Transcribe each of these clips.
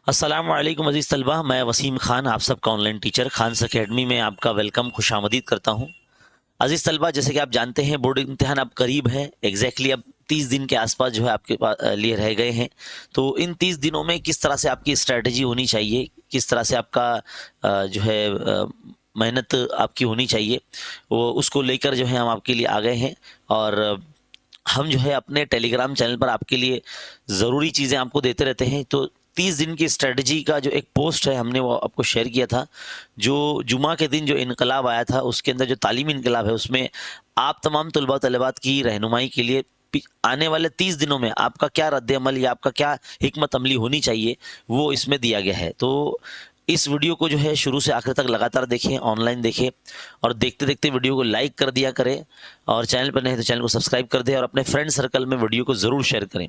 अस्सलाम वालेकुम अज़ीज़ तलबा, मैं वसीम ख़ान आप सबका ऑनलाइन टीचर खान्स अकेडमी में आपका वेलकम खुशामदीद करता हूँ। अज़ीज़ तलबा, जैसे कि आप जानते हैं बोर्ड इम्तिहान अब करीब है। एग्जैक्टली अब 30 दिन के आसपास जो है आपके लिए रह गए हैं। तो इन 30 दिनों में किस तरह से आपकी स्ट्रैटेजी होनी चाहिए, किस तरह से आपका जो है मेहनत आपकी होनी चाहिए, वो उसको लेकर जो है हम आपके लिए आ गए हैं। और हम जो है अपने टेलीग्राम चैनल पर आपके लिए ज़रूरी चीज़ें आपको देते रहते हैं। तो 30 दिन की स्ट्रेटजी का जो एक पोस्ट है हमने वो आपको शेयर किया था। जो जुमा के दिन जो इनकलाब आया था उसके अंदर जो तालीमी इनकलाब है उसमें आप तमाम तलबा तलबात की रहनुमाई के लिए आने वाले 30 दिनों में आपका क्या रद्द अमल या आपका क्या हिकमत अमली होनी चाहिए वो इसमें दिया गया है। तो इस वीडियो को जो है शुरू से आखिर तक लगातार देखें, ऑनलाइन देखें और देखते देखते वीडियो को लाइक कर दिया करें। और चैनल पर नहीं है तो चैनल को सब्सक्राइब कर दें और अपने फ्रेंड सर्कल में वीडियो को ज़रूर शेयर करें।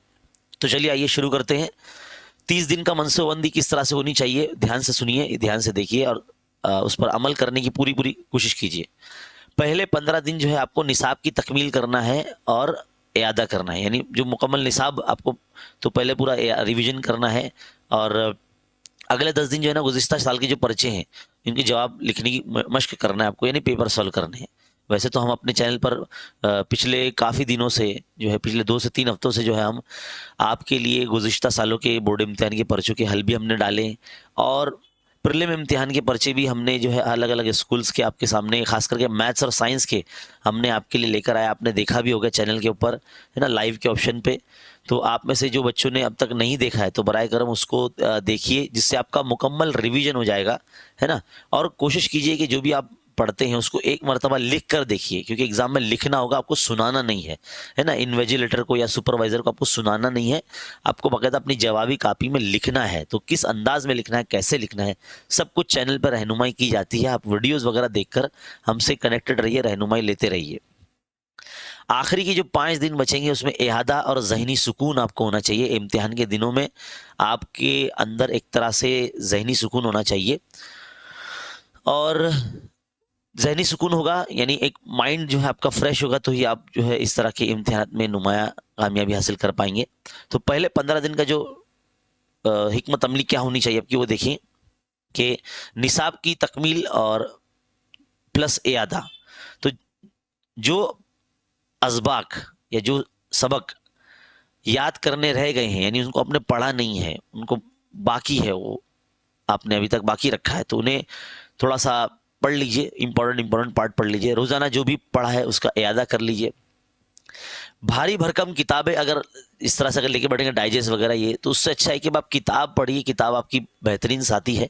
तो चलिए आइए शुरू करते हैं। 30 दिन का मनसूबाबंदी किस तरह से होनी चाहिए, ध्यान से सुनिए, ध्यान से देखिए और उस पर अमल करने की पूरी पूरी कोशिश कीजिए। पहले 15 दिन जो है आपको निसाब की तकमील करना है और इयादा करना है, यानी जो मुकम्मल निसाब आपको तो पहले पूरा रिवीजन करना है। और अगले 10 दिन जो है ना गुज़िश्ता साल के जो पर्चे हैं इनके जवाब लिखने की मशक करना है आपको, यानी पेपर सॉल्व करने हैं। वैसे तो हम अपने चैनल पर पिछले काफ़ी दिनों से जो है पिछले 2 से 3 हफ्तों से जो है हम आपके लिए गुज़िश्ता सालों के बोर्ड इम्तिहान के पर्चों के हल भी हमने डाले और प्रीलिम इम्तिहान के पर्चे भी हमने जो है अलग अलग स्कूल्स के आपके सामने, खास करके मैथ्स और साइंस के हमने आपके लिए लेकर आया। आपने देखा भी होगा चैनल के ऊपर, है ना, लाइव के ऑप्शन पे। तो आप में से जो बच्चों ने अब तक नहीं देखा है तो बराए करम उसको देखिए, जिससे आपका मुकम्मल रिवीजन हो जाएगा, है ना। और कोशिश कीजिए कि जो भी आप पढ़ते हैं उसको एक मरतबा लिख कर देखिए, क्योंकि एग्जाम में लिखना होगा, आपको सुनाना नहीं है ना। इन्विजिलेटर को या सुपरवाइजर को आपको सुनाना नहीं है, आपको बाकायदा अपनी जवाबी कापी में लिखना है। तो किस अंदाज में लिखना है, कैसे लिखना है, सब कुछ चैनल पर रहनुमाई की जाती है। आप वीडियोस वगैरह देखकर हमसे कनेक्टेड रहिए, रहनुमाई लेते रहिए। आखिरी के जो 5 दिन बचेंगे उसमें इहादा और ज़हनी सुकून आपको होना चाहिए। इम्तिहान के दिनों में आपके अंदर एक तरह से ज़हनी सुकून होना चाहिए। और ज़हनी सुकून होगा यानी एक माइंड जो है आपका फ्रेश होगा, तो ही आप जो है इस तरह के इम्तिहान में नुमाया कामयाबी हासिल कर पाएंगे। तो पहले 15 दिन का जो हिकमत अमली क्या होनी चाहिए आपकी, वो देखिए कि निसाब की तकमील और प्लस इयादा। तो जो असबाक या जो सबक याद करने रह गए हैं, यानी उनको आपने पढ़ा नहीं है, उनको बाकी है, वो आपने अभी तक बाकी रखा है, तो उन्हें थोड़ा सा पढ़ लीजिए। इंपॉर्टेंट पार्ट पढ़ लीजिए। रोजाना जो भी पढ़ा है उसका इयादा कर लीजिए। भारी भरकम किताबें अगर इस तरह से अगर लेके बैठेंगे डाइजेस्ट वगैरह ये, तो उससे अच्छा है कि आप किताब पढ़िए। किताब आपकी बेहतरीन साथी है,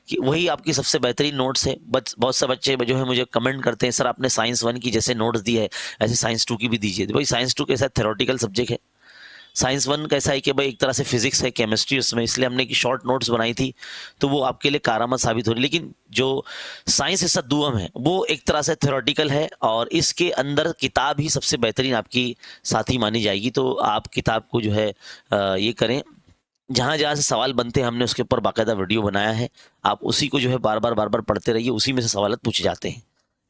कि वही आपकी सबसे बेहतरीन नोट्स है। बहुत से बच्चे जो है मुझे कमेंट करते हैं, सर आपने साइंस 1 की जैसे नोट्स दी है ऐसे साइंस 2 की भी दीजिए। तो भाई साइंस 2 कैसा थ्योरेटिकल सब्जेक्ट है, साइंस 1 कैसा है कि भाई एक तरह से फिजिक्स है, केमिस्ट्री उसमें, इसलिए हमने की शॉर्ट नोट्स बनाई थी, तो वो आपके लिए कारआमद साबित हो रही। लेकिन जो साइंस हिस्सा दुअम है वो एक तरह से थ्योरेटिकल है और इसके अंदर किताब ही सबसे बेहतरीन आपकी साथी मानी जाएगी। तो आप किताब को जो है ये करें, जहाँ जहाँ से सवाल बनते हैं हमने उसके ऊपर बाकायदा वीडियो बनाया है। आप उसी को जो है बार बार पढ़ते रहिए, उसी में से सवाल पूछे जाते हैं,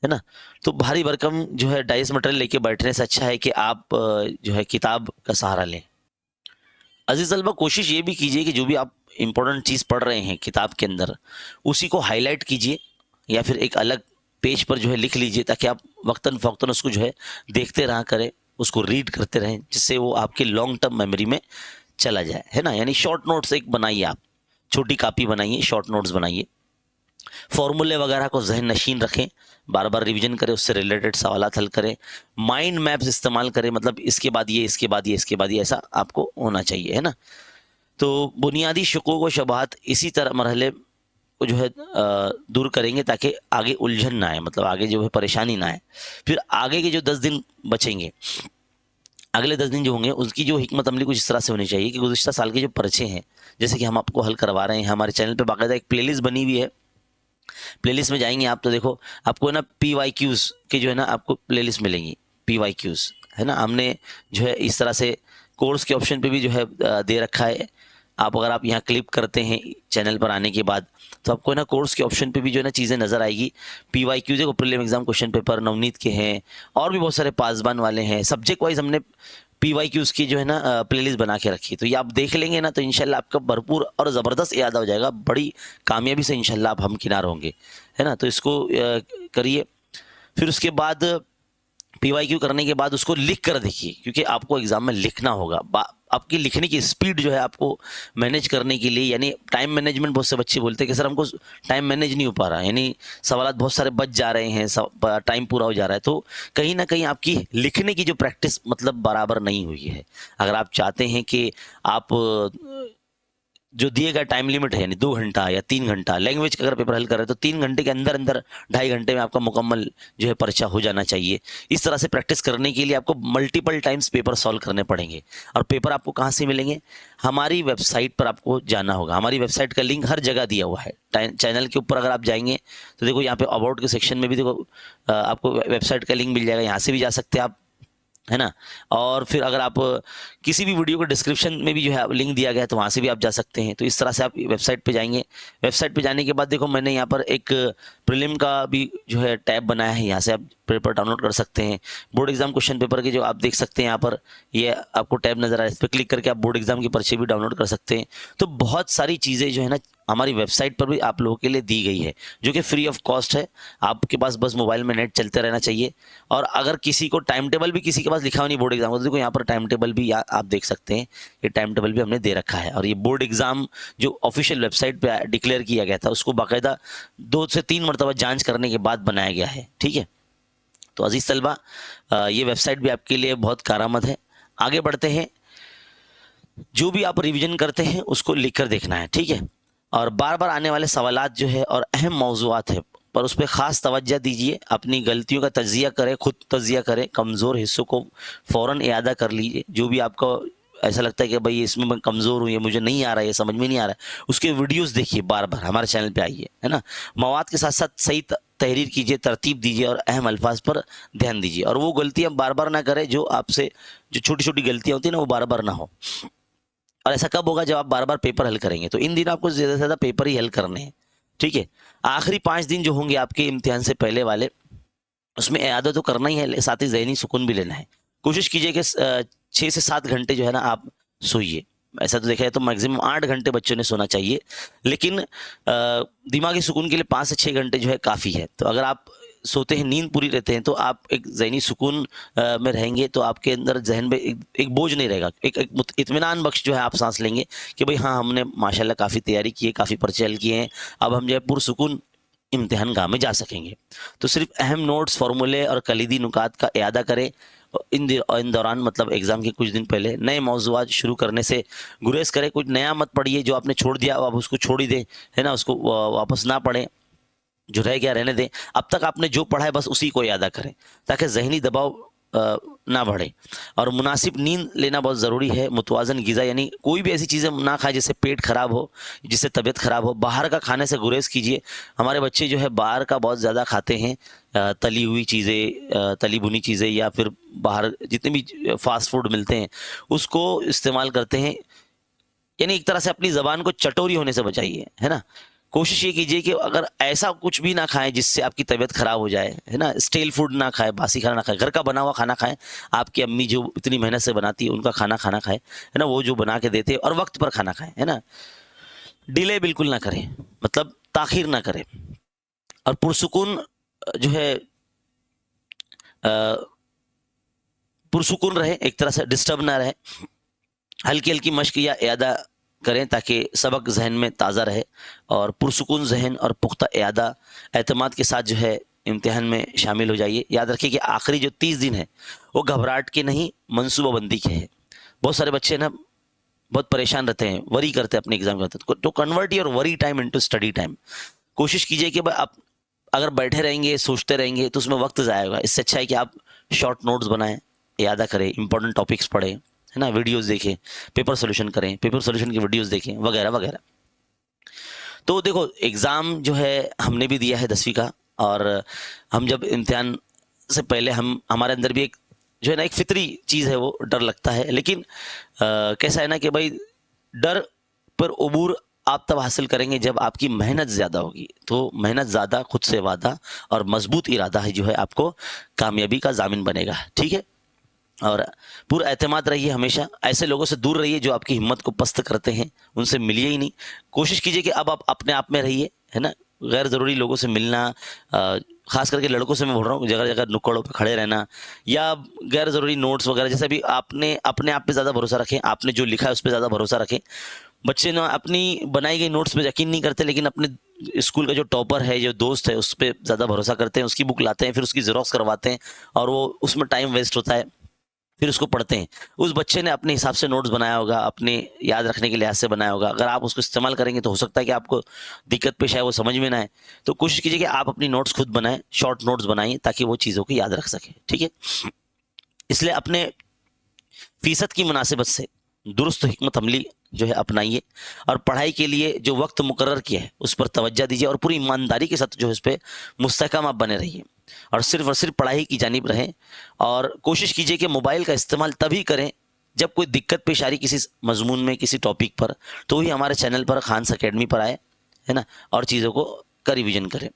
है ना। तो भारी भरकम जो है डाइस मटेरियल लेके बैठने से अच्छा है कि आप जो है किताब का सहारा लें। अजीज तलबा, कोशिश ये भी कीजिए कि जो भी आप इंपॉर्टेंट चीज़ पढ़ रहे हैं किताब के अंदर उसी को हाईलाइट कीजिए या फिर एक अलग पेज पर जो है लिख लीजिए, ताकि आप वक्तन फ़ौक्तन उसको जो है देखते रहा करें, उसको रीड करते रहें, जिससे वो आपके लॉन्ग टर्म मेमोरी में चला जाए, है ना। यानी शॉर्ट नोट्स एक बनाइए, आप छोटी कापी बनाइए, शॉर्ट नोट्स बनाइए। फॉर्मूले वगैरह को जहन नशीन रखें, बार बार रिवीजन करें, उससे रिलेटेड सवालात हल करें। माइंड मैप्स इस्तेमाल करें, मतलब इसके बाद ये, इसके बाद ये, इसके बाद ये, ऐसा आपको होना चाहिए, है ना। तो बुनियादी शुकूक व शबहात इसी तरह मरहले को जो है दूर करेंगे, ताकि आगे उलझन ना आए, मतलब आगे जो है परेशानी ना आए। फिर आगे के जो 10 दिन बचेंगे, अगले 10 दिन जो होंगे उसकी जो हिकमत अमली कुछ इस तरह से होनी चाहिए कि गुज़िश्ता साल के जो पर्चे हैं, जैसे कि हम आपको हल करवा रहे हैं, हमारे चैनल पे बाकायदा एक प्लेलिस्ट बनी हुई है। प्लेलिस्ट में जाएंगे आप तो देखो आपको है ना PYQs के जो है ना आपको प्लेलिस्ट मिलेंगी, PYQs, है ना। हमने जो है इस तरह से कोर्स के ऑप्शन पे भी जो है दे रखा है। आप अगर आप यहाँ क्लिक करते हैं चैनल पर आने के बाद, तो आपको है ना कोर्स के ऑप्शन पे भी जो है ना चीज़ें नज़र आएगी। PYQ देखो, prelim exam question paper Navneet के हैं और भी बहुत सारे पासबान वाले हैं। सब्जेक्ट वाइज हमने PYQs की जो है ना प्लेलिस्ट बना के रखी है, तो ये आप देख लेंगे ना तो इंशाल्लाह आपका भरपूर और ज़बरदस्त याद हो जाएगा, बड़ी कामयाबी से इंशाल्लाह आप हमकिनार होंगे, है ना। तो इसको करिए। फिर उसके बाद PYQ करने के बाद उसको लिख कर देखिए, क्योंकि आपको एग्जाम में लिखना होगा। आपकी लिखने की स्पीड जो है आपको मैनेज करने के लिए, यानी टाइम मैनेजमेंट, बहुत से बच्चे बोलते हैं कि सर हमको टाइम मैनेज नहीं हो पा रहा, यानी सवाल बहुत सारे बच जा रहे हैं, टाइम पूरा हो जा रहा है। तो कहीं ना कहीं आपकी लिखने की जो प्रैक्टिस मतलब बराबर नहीं हुई है। अगर आप चाहते हैं कि आप जो दिए गए टाइम लिमिट है, यानी 2 घंटा या 3 घंटा, लैंग्वेज का अगर पेपर हल कर रहे हैं तो 3 घंटे के अंदर अंदर 2.5 घंटे में आपका मुकम्मल जो है पर्चा हो जाना चाहिए। इस तरह से प्रैक्टिस करने के लिए आपको मल्टीपल टाइम्स पेपर सॉल्व करने पड़ेंगे। और पेपर आपको कहाँ से मिलेंगे? हमारी वेबसाइट पर आपको जाना होगा। हमारी वेबसाइट का लिंक हर जगह दिया हुआ है। चैनल के ऊपर अगर आप जाएंगे तो देखो यहाँ पे अबाउट के सेक्शन में भी देखो आपको वेबसाइट का लिंक मिल जाएगा, यहाँ से भी जा सकते हैं आप, है ना। और फिर अगर आप किसी भी वीडियो के डिस्क्रिप्शन में भी जो है लिंक दिया गया है तो वहाँ से भी आप जा सकते हैं। तो इस तरह से आप वेबसाइट पे जाएंगे। वेबसाइट पे जाने के बाद देखो मैंने यहाँ पर एक प्रीलिम का भी जो है टैब बनाया है, यहाँ से आप पेपर डाउनलोड कर सकते हैं। बोर्ड एग्जाम क्वेश्चन पेपर के जो आप देख सकते हैं यहाँ पर, ये आपको टैब नजर आ रहा है, इस पर क्लिक करके आप बोर्ड एग्जाम की पर्ची भी डाउनलोड कर सकते हैं। तो बहुत सारी चीज़ें जो है ना हमारी वेबसाइट पर भी आप लोगों के लिए दी गई है, जो कि फ्री ऑफ कॉस्ट है। आपके पास बस मोबाइल में नेट चलते रहना चाहिए। और अगर किसी को टाइम टेबल भी किसी के पास लिखा हुआ नहीं बोर्ड एग्जाम का, तो देखो यहाँ पर टाइम टेबल भी आप देख सकते हैं, ये टाइम टेबल भी हमने दे रखा है। और ये बोर्ड एग्जाम जो ऑफिशियल वेबसाइट पे डिक्लेयर किया गया था, उसको बाकायदा 2 से 3 मरतबा जांच करने के बाद बनाया गया है, ठीक है। तो अजीज तलबा, ये वेबसाइट भी आपके लिए बहुत कारआमद है। आगे बढ़ते हैं। जो भी आप रिवीजन करते हैं उसको लिख कर देखना है, ठीक है। और बार बार आने वाले सवालात जो है और अहम मौज़ूआत है पर उस पर ख़ास तवज्जो दीजिए। अपनी गलतियों का तज्जिया करें, खुद तज्जिया करें, कमज़ोर हिस्सों को फ़ौरन इयादा कर लीजिए। जो भी आपको ऐसा लगता है कि भाई इसमें मैं कमज़ोर हूँ, ये मुझे नहीं आ रहा है, ये समझ में नहीं आ रहा है, उसके वीडियोस देखिए, बार बार हमारे चैनल पे आइए, है ना। मवाद के साथ साथ सही तहरीर कीजिए, तरतीब दीजिए और अहम अल्फाज पर ध्यान दीजिए। और वो गलतियाँ बार बार ना करें जो आपसे, जो छोटी छोटी गलतियाँ होती हैं ना, वो बार बार ना हो। और ऐसा कब होगा? जब आप बार बार पेपर हल करेंगे। तो इन दिनों आपको ज़्यादा से ज़्यादा पेपर ही हल करने हैं, ठीक है। आखिरी 5 दिन जो होंगे आपके इम्तिहान से पहले वाले, उसमें इआदा तो करना ही है, साथ ही ज़हनी सुकून भी लेना है। कोशिश कीजिए कि 6 से 7 घंटे जो है ना आप सोइए। ऐसा तो देखा जाए तो मैक्सिमम 8 घंटे बच्चों ने सोना चाहिए, लेकिन दिमागी सुकून के लिए 5 से 6 घंटे जो है काफ़ी है। तो अगर आप सोते हैं, नींद पूरी रहते हैं, तो आप एक ज़हनी सुकून में रहेंगे, तो आपके अंदर जहन में एक बोझ नहीं रहेगा, एक इत्मीनान बख्श जो है आप सांस लेंगे कि भाई हाँ, हमने माशाल्लाह काफ़ी तैयारी की है, काफ़ी पर्चे हल किए हैं, अब हम जो है पुरसुकून इम्तिहान गाह में जा सकेंगे। तो सिर्फ अहम नोट्स, फार्मूले और कलीदी नुकात का इयादा करें। इन दौरान मतलब एग्ज़ाम के कुछ दिन पहले नए मौज़ूआत शुरू करने से गुरेज करें। कुछ नया मत पढ़िए, जो आपने छोड़ दिया अब उसको छोड़ ही दें, है ना, उसको वापस ना पढ़ें, जो रह गया रहने दें। अब तक आपने जो पढ़ा है बस उसी को यादा करें, ताकि जहनी दबाव ना बढ़े। और मुनासिब नींद लेना बहुत ज़रूरी है। मुतवाज़न ग़िज़ा, यानी कोई भी ऐसी चीज़ें ना खाए जिससे पेट ख़राब हो, जिससे तबीयत ख़राब हो। बाहर का खाने से गुरेज कीजिए। हमारे बच्चे जो है बाहर का बहुत ज़्यादा खाते हैं, तली हुई चीज़ें, तली भुनी चीज़ें, या फिर बाहर जितने भी फास्ट फूड मिलते हैं उसको इस्तेमाल करते हैं। यानी एक तरह से अपनी ज़बान को चटोरी होने से बचाइए, है ना। कोशिश ये कीजिए कि अगर ऐसा कुछ भी ना खाएं जिससे आपकी तबीयत खराब हो जाए, है ना। स्टेल फूड ना खाएं, बासी खाना ना खाएं, घर का बना हुआ खाना खाएं। आपकी अम्मी जो इतनी मेहनत से बनाती है उनका खाना खाएं, है ना, वो जो बना के देते हैं, और वक्त पर खाना खाएं, है ना। डिले बिल्कुल ना करें, मतलब ताखीर ना करें। और पुरसुकून जो है पुरसुकून रहे, एक तरह से डिस्टर्ब ना रहे। हल्की हल्की मश्क या इयादा करें ताकि सबक जहन में ताज़ा रहे। और पुरसुकून जहन और पुख्ता इयादा एतमाद के साथ जो है इम्तिहान में शामिल हो जाइए। याद रखिए कि आखिरी जो 30 दिन है वो घबराहट के नहीं, मनसूबाबंदी के हैं। बहुत सारे बच्चे ना बहुत परेशान रहते हैं, वरी करते हैं अपने एग्जाम के वक्त। तो convert your worry time into study time. कोशिश कीजिए कि भाई आप अगर बैठे रहेंगे, सोचते रहेंगे, तो उसमें वक्त ज़ाया होगा। इससे अच्छा है कि आप शॉर्ट नोट्स बनाएं, यादा करें, इंपॉर्टेंट टॉपिक्स पढ़ें, है ना, वीडियोस देखें, पेपर सोल्यूशन करें, पेपर सोल्यूशन की वीडियोस देखें, वगैरह वगैरह। तो देखो एग्ज़ाम जो है हमने भी दिया है 10वीं का, और हम जब इम्तिहान से पहले हमारे अंदर भी एक जो है ना एक फितरी चीज़ है, वो डर लगता है। लेकिन कैसा है ना कि भाई डर पर उबूर आप तब हासिल करेंगे जब आपकी मेहनत ज़्यादा होगी। तो मेहनत ज़्यादा, खुद से वादा और मजबूत इरादा है जो है आपको कामयाबी का ज़ामिन बनेगा, ठीक है। और पूरा एतमाद रहिए, हमेशा ऐसे लोगों से दूर रहिए जो आपकी हिम्मत को पस्त करते हैं, उनसे मिलिए ही नहीं। कोशिश कीजिए कि अब आप अपने आप में रहिए, है ना। गैर ज़रूरी लोगों से मिलना, खास करके लड़कों से मैं बोल रहा हूँ, जगह जगह नुक्कड़ों पे खड़े रहना, या गैर ज़रूरी नोट्स वगैरह, जैसे भी आपने अपने आप पे ज़्यादा भरोसा रखें, आपने जो लिखा है उस पर ज़्यादा भरोसा रखें। बच्चे ना अपनी बनाई गई नोट्स पे यकीन नहीं करते, लेकिन अपने स्कूल का जो टॉपर है, जो दोस्त है, उस पर ज़्यादा भरोसा करते हैं, उसकी बुक लाते हैं, फिर उसकी ज़ेरॉक्स करवाते हैं, और वो उसमें टाइम वेस्ट होता है, फिर उसको पढ़ते हैं। उस बच्चे ने अपने हिसाब से नोट्स बनाया होगा, अपने याद रखने के लिहाज से बनाया होगा। अगर आप उसको इस्तेमाल करेंगे तो हो सकता है कि आपको दिक्कत पेश आए, वो समझ में ना आए। तो कोशिश कीजिए कि आप अपनी नोट्स खुद बनाएं, शॉर्ट नोट्स बनाइए, ताकि वो चीज़ों को याद रख सकें, ठीक है। इसलिए अपने फीसद की मुनासिबत से दुरुस्त हिकमत अमली जो है अपनाइए, और पढ़ाई के लिए जो वक्त मुकर्रर किया है उस पर तवज्जो दीजिए, और पूरी ईमानदारी के साथ जो है उस पर मुस्तहकम आप बने रहिए, और सिर्फ पढ़ाई की जानिब रहें। और कोशिश कीजिए कि मोबाइल का इस्तेमाल तभी करें जब कोई दिक्कत पेश आ रही किसी मजमून में, किसी टॉपिक पर, तो ही हमारे चैनल पर खान्स अकेडमी पर आए, है ना, और चीज़ों को का रिविजन करें।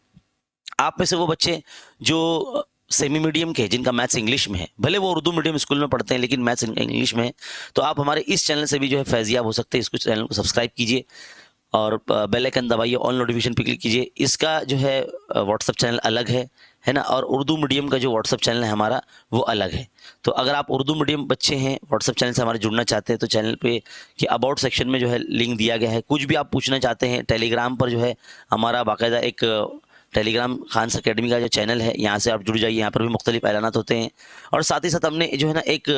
आप में से वो बच्चे जो सेमी मीडियम के, जिनका मैथ्स इंग्लिश में है, भले वो उर्दू मीडियम स्कूल में पढ़ते हैं लेकिन मैथ्स इंग्लिश में है, तो आप हमारे इस चैनल से भी जो है फैजियाब हो सकते हैं। इसको चैनल को सब्सक्राइब कीजिए और बेल आइकन दबाइए, ऑल नोटिफिकेशन पे क्लिक कीजिए। इसका जो है व्हाट्सअप चैनल अलग है ना, और उर्दू मीडियम का जो व्हाट्सअप चैनल है हमारा, वो अलग है। तो अगर आप उर्दू मीडियम बच्चे हैं, व्हाट्सअप चैनल से हमारे जुड़ना चाहते हैं, तो चैनल पे कि अबाउट सेक्शन में जो है लिंक दिया गया है। कुछ भी आप पूछना चाहते हैं, टेलीग्राम पर जो है हमारा बाकायदा एक टेलीग्राम खान्स अकेडमी का जो चैनल है, यहाँ से आप जुड़ जाइए। यहाँ पर भी मुख्तलिफ ऐलानात होते हैं, और साथ ही साथ हमने जो है ना एक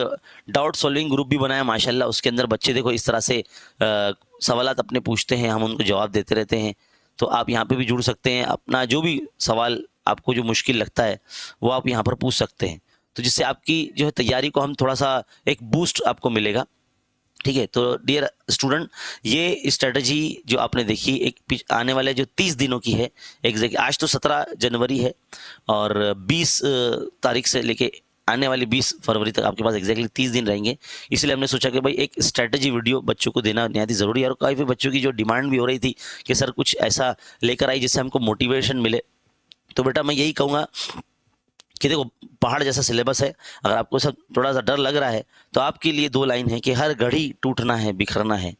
डाउट सॉल्विंग ग्रुप भी बनाया माशाल्लाह। उसके अंदर बच्चे देखो इस तरह से सवालात अपने पूछते हैं, हम उनको जवाब देते रहते हैं। तो आप यहाँ पे भी जुड़ सकते हैं, अपना जो भी सवाल आपको जो मुश्किल लगता है वो आप यहाँ पर पूछ सकते हैं, तो जिससे आपकी जो है तैयारी को हम थोड़ा सा एक बूस्ट आपको मिलेगा, ठीक है। तो डियर स्टूडेंट, ये स्ट्रेटजी जो आपने देखी एक आने वाले जो 30 दिनों की है, एग्जैक्ट आज तो 17 जनवरी है, और 20 तारीख से लेके आने वाली 20 फरवरी तक आपके पास एग्जैक्टली 30 दिन रहेंगे। इसलिए हमने सोचा कि भाई एक स्ट्रेटजी वीडियो बच्चों को देना निहायत ही ज़रूरी है। और काफ़ी बच्चों की जो डिमांड भी हो रही थी कि सर कुछ ऐसा लेकर आई जिससे हमको मोटिवेशन मिले, तो बेटा मैं यही कहूँगा कि देखो पहाड़ जैसा सिलेबस है। अगर आपको सब थोड़ा सा डर लग रहा है तो आपके लिए 2 लाइन है कि हर घड़ी टूटना है, बिखरना है,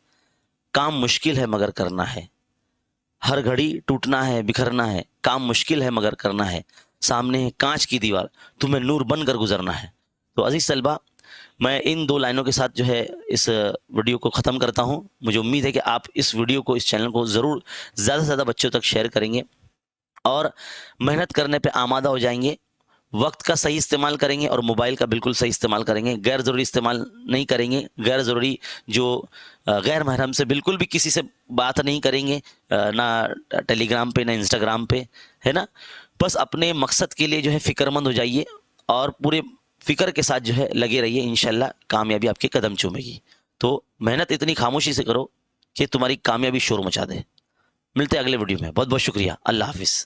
काम मुश्किल है मगर करना है। हर घड़ी टूटना है, बिखरना है, काम मुश्किल है मगर करना है। सामने है कांच की दीवार, तुम्हें नूर बनकर गुजरना है। तो अजीज तलबा, मैं इन 2 लाइनों के साथ जो है इस वीडियो को ख़त्म करता हूँ। मुझे उम्मीद है कि आप इस वीडियो को, इस चैनल को ज़रूर ज़्यादा से ज़्यादा बच्चों तक शेयर करेंगे, और मेहनत करने पे आमादा हो जाएंगे। वक्त का सही इस्तेमाल करेंगे, और मोबाइल का बिल्कुल सही इस्तेमाल करेंगे। गैर ज़रूरी इस्तेमाल नहीं करेंगे। गैर ज़रूरी जो गैर महरम से बिल्कुल भी किसी से बात नहीं करेंगे, ना टेलीग्राम पे, ना इंस्टाग्राम पे, है ना। बस अपने मकसद के लिए जो है फ़िक्रमंद हो जाइए, और पूरे फ़िक्र के साथ जो है लगे रहिए। इंशाल्लाह कामयाबी आपके कदम चूमेगी। तो मेहनत इतनी खामोशी से करो कि तुम्हारी कामयाबी शोर मचा दे। मिलते हैं अगले वीडियो में। बहुत बहुत शुक्रिया। अल्लाह हाफिज़।